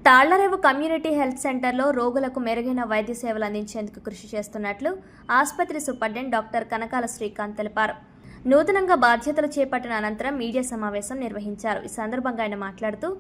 Thallarevu community health సెంటర్లో రోగులకు మెరుగైన వైద్య సేవలు అందించేందుకు కృషి చేస్తున్నట్లు ఆసుపత్రి సూపరింటెండెంట్ డాక్టర్ కనకాల శ్రీకాంత్ తెలిపారు. నూతనంగా బాధ్యతలు చేపట్టిన అనంతరం మీడియా సమావేశం నిర్వహించారు. ఈ సందర్భంగా ఆయన మాట్లాడుతూ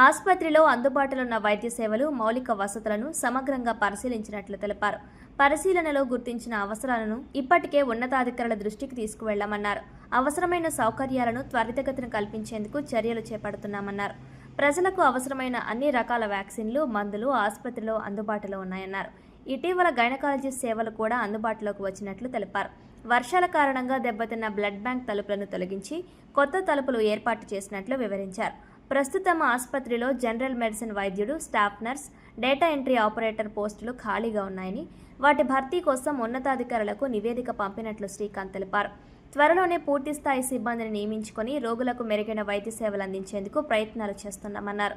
ఆసుపత్రిలో అందుబాటులో ఉన్న వైద్య సేవలు, మౌలిక వసతులను సమగ్రంగా పరిశీలించినట్లు తెలిపారు. పరిశీలనలో గుర్తించిన అవసరాలను ఇప్పటికే ఉన్నతాధికారుల దృష్టికి తీసుకువెళ్లామన్నారు. అవసరమైన సౌకర్యాలను త్వరితగతిన కల్పించేందుకు చర్యలు చేపడుతున్నామన్నారు. ప్రజలకు అవసరమైన అన్ని రకాల వ్యాక్సిన్లు, మందులు ఆసుపత్రిలో అందుబాటులో ఉన్నాయన్నారు. ఇటీవల గైనకాలజీ సేవలు కూడా అందుబాటులోకి వచ్చినట్లు తెలిపారు. వర్షాల కారణంగా దెబ్బతిన్న బ్లడ్ బ్యాంక్ తలుపులను తొలగించి కొత్త తలుపులు ఏర్పాటు చేసినట్లు వివరించారు. ప్రస్తుతం ఆసుపత్రిలో జనరల్ మెడిసిన్ వైద్యుడు, staff nurse, data entry operator పోస్టులు ఖాళీగా ఉన్నాయని, వాటి భర్తీ కోసం ఉన్నతాధికారులకు నివేదిక పంపినట్లు శ్రీకాంత్ తెలిపారు. త్వరలోనే పూర్తిస్థాయి సిబ్బందిని నియమించుకొని రోగులకు మెరుగైన వైద్య సేవలు అందించేందుకు ప్రయత్నాలు చేస్తున్నామన్నారు.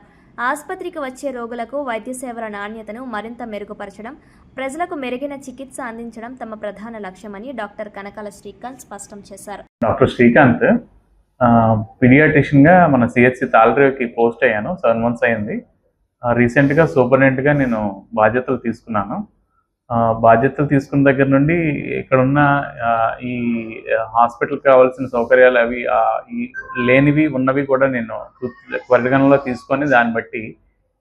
ఆసుపత్రికి వచ్చే రోగులకు వైద్య సేవల నాణ్యతను మరింత మెరుగుపరచడం, ప్రజలకు మెరుగైన చికిత్స అందించడం తమ ప్రధాన లక్ష్యమని డాక్టర్ కనకాల శ్రీకాంత్ స్పష్టం చేశారు. డాక్టర్ శ్రీకాంత్ పీడియాట్రిషియన్గా మన సిహెచ్సి తాళ్లరేవుకి పోస్ట్ అయ్యాను. 7 months అయింది. రీసెంట్గా సూపరింటెండెంట్గా నేను బాధ్యతలు తీసుకున్నాను. బాధ్యతలు తీసుకున్న దగ్గర నుండి ఇక్కడున్న ఈ హాస్పిటల్కి కావాల్సిన సౌకర్యాలు అవి ఈ లేనివి ఉన్నవి కూడా నేను పరిగణనలో తీసుకొని దాన్ని బట్టి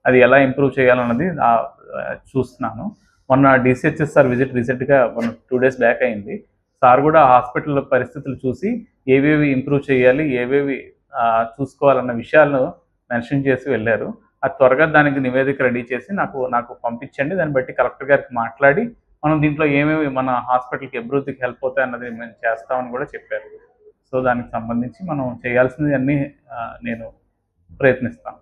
అది ఎలా ఇంప్రూవ్ చేయాలన్నది చూస్తున్నాను. మొన్న DCHS సార్ విజిట్ రీసెంట్గా 2 days బ్యాక్ అయింది. సార్ కూడా హాస్పిటల్ పరిస్థితులు చూసి ఏవేవి ఇంప్రూవ్ చేయాలి, ఏవేవి చూసుకోవాలన్న విషయాలను మెన్షన్ చేసి వెళ్ళారు. అది త్వరగా దానికి నివేదిక రెడీ చేసి నాకు పంపించండి. దాన్ని బట్టి కలెక్టర్ గారికి మాట్లాడి మనం దీంట్లో ఏమేమి మన హాస్పిటల్కి అభివృద్ధికి హెల్ప్ అవుతాయి అన్నది మేము చేస్తామని కూడా చెప్పారు. సో దానికి సంబంధించి మనం చేయాల్సింది అన్నీ నేను ప్రయత్నిస్తాను.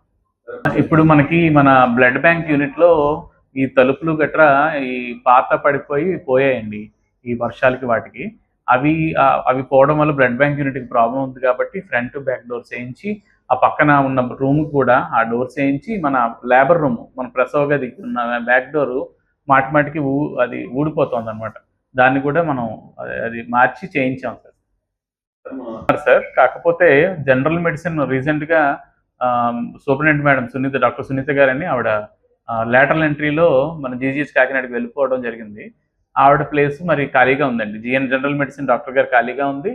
ఇప్పుడు మనకి మన బ్లడ్ బ్యాంక్ యూనిట్లో ఈ తలుపులు గట్రా ఈ పాత పోయాయండి ఈ వర్షాలకి వాటికి. అవి పోవడం వల్ల బ్లడ్ బ్యాంక్ యూనిట్కి ప్రాబ్లం ఉంది కాబట్టి ఫ్రంట్ బ్యాక్ డోర్స్ వేయించి, ఆ పక్కన ఉన్న రూమ్ కూడా ఆ డోర్స్ వేయించి, మన లేబర్ రూమ్, మన ప్రసవ గది ఉన్న బ్యాక్ డోరు మాటిమాటికి అది ఊడిపోతుంది అనమాట. దాన్ని కూడా మనం అది మార్చి చేయించాం సార్. కాకపోతే జనరల్ మెడిసిన్ రీసెంట్గా సూపరింటెండెంట్ మేడం డాక్టర్ సునీత గారని ఆవిడ లేటరల్ ఎంట్రీలో మన GGH కాకినాడకి వెళ్ళిపోవడం జరిగింది. ఆవిడ ప్లేస్ మరి ఖాళీగా ఉందండి. జనరల్ మెడిసిన్ డాక్టర్ గారు ఖాళీగా ఉంది.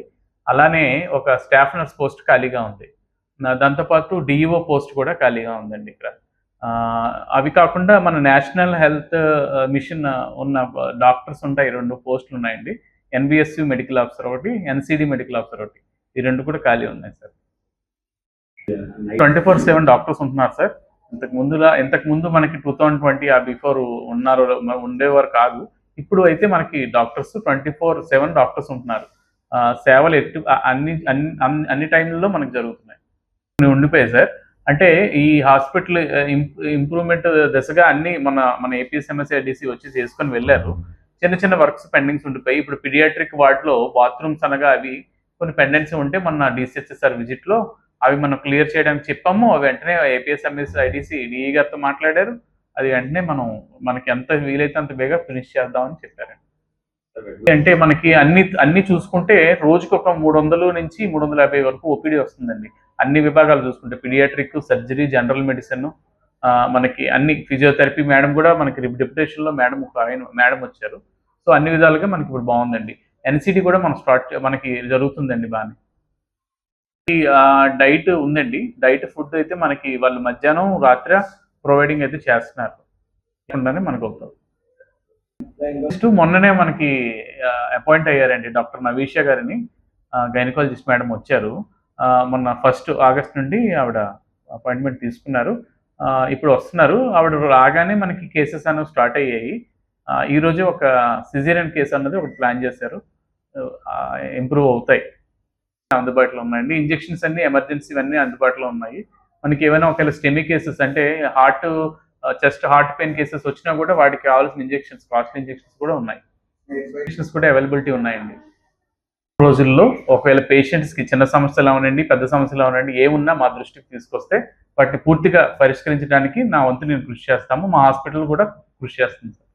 అలానే ఒక స్టాఫ్ నర్స్ పోస్ట్ ఖాళీగా ఉంది. దాంతోపాటు DEO పోస్ట్ కూడా ఖాళీగా ఉందండి ఇక్కడ. అవి కాకుండా మన నేషనల్ హెల్త్ మిషన్ ఉన్న డాక్టర్స్ ఉంటాయి, 2 పోస్టులు ఉన్నాయండి. NBSU మెడికల్ ఆఫీసర్ ఒకటి, NCD మెడికల్ ఆఫీసర్ ఒకటి. ఈ 2 కూడా ఖాళీ ఉన్నాయి సార్. 24/7 డాక్టర్స్ ఉంటున్నారు సార్. ఇంతకుముందు మనకి 2020 బిఫోర్ ఉండేవారు కాదు. ఇప్పుడు అయితే మనకి డాక్టర్స్ 24/7 డాక్టర్స్ ఉంటున్నారు. సేవలు అన్ని టైంలలో మనకు జరుగుతున్నాయి, ఉండిపోయాయి సార్. అంటే ఈ హాస్పిటల్ ఇంప్రూవ్మెంట్ దశగా అన్ని మన APSMSIDC వచ్చి చేసుకొని వెళ్ళారు. చిన్న వర్క్స్ పెండింగ్స్ ఉండిపోయి ఇప్పుడు పీడియాట్రిక్ వార్డులో బాత్రూమ్స్ అనగా అవి కొన్ని పెండెన్సీ ఉంటే మన DCHS సార్ విజిట్లో అవి మనం క్లియర్ చేయడానికి చెప్పాము. అవి వెంటనే APSMSIDC DE గారితో మాట్లాడారు. అది వెంటనే మనకి ఎంత వీలైతే అంత బేగా ఫినిష్ చేద్దామని చెప్పారండి. అంటే మనకి అన్ని చూసుకుంటే రోజుకి ఒక 300 నుంచి 350 వరకు OPD వస్తుందండి. అన్ని విభాగాలు చూసుకుంటే పీడియాట్రిక్, సర్జరీ, జనరల్ మెడిసిన్, మనకి అన్ని ఫిజియోథెరపీ మేడం కూడా మనకి డిప్యుటేషన్లో మేడం వచ్చారు. సో అన్ని విధాలుగా మనకి ఇప్పుడు బాగుందండి. NCD కూడా మనకి జరుగుతుందండి బాగానే. డైట్ ఉందండి. డైట్ ఫుడ్ అయితే మనకి వాళ్ళు మధ్యాహ్నం రాత్రి ప్రొవైడింగ్ అయితే చేస్తున్నారు. మనకు అవుతాం. నెక్స్ట్ మొన్ననే మనకి అపాయింట్ అయ్యారండి డాక్టర్ నవీషా గారిని, గైనకాలజిస్ట్ మేడం వచ్చారు. మొన్న 1 August నుండి ఆవిడ అపాయింట్మెంట్ తీసుకున్నారు. ఇప్పుడు వస్తున్నారు. ఆవిడ రాగానే మనకి కేసెస్ అనేవి స్టార్ట్ అయ్యాయి. ఈరోజు ఒక సిజేరియన్ కేసు అన్నది ఒకటి ప్లాన్ చేశారు. ఇంప్రూవ్ అవుతాయి, అందుబాటులో ఉన్నాయండి. ఇంజెక్షన్స్ అన్ని ఎమర్జెన్సీ అన్నీ అందుబాటులో ఉన్నాయి. మనకి ఏమైనా ఒకవేళ స్టెమీ కేసెస్ అంటే చెస్ట్ హార్ట్ పెయిన్ కేసెస్ వచ్చినా కూడా వాటికి కావాల్సిన ఇంజెక్షన్స్, కాస్ట్లీ ఇంజెక్షన్స్ కూడా ఉన్నాయి. ఇంజెక్షన్స్ కూడా అవైలబిలిటీ ఉన్నాయండి. రోజుల్లో ఒకవేళ పేషెంట్స్కి చిన్న సమస్యలు అవనండి, పెద్ద సమస్యలు అవనండి, ఏమున్నా మా దృష్టికి తీసుకొస్తే వాటిని పూర్తిగా పరిష్కరించడానికి నా వంతు నేను కృషి చేస్తాము. మా హాస్పిటల్ కూడా కృషి చేస్తుంది సార్.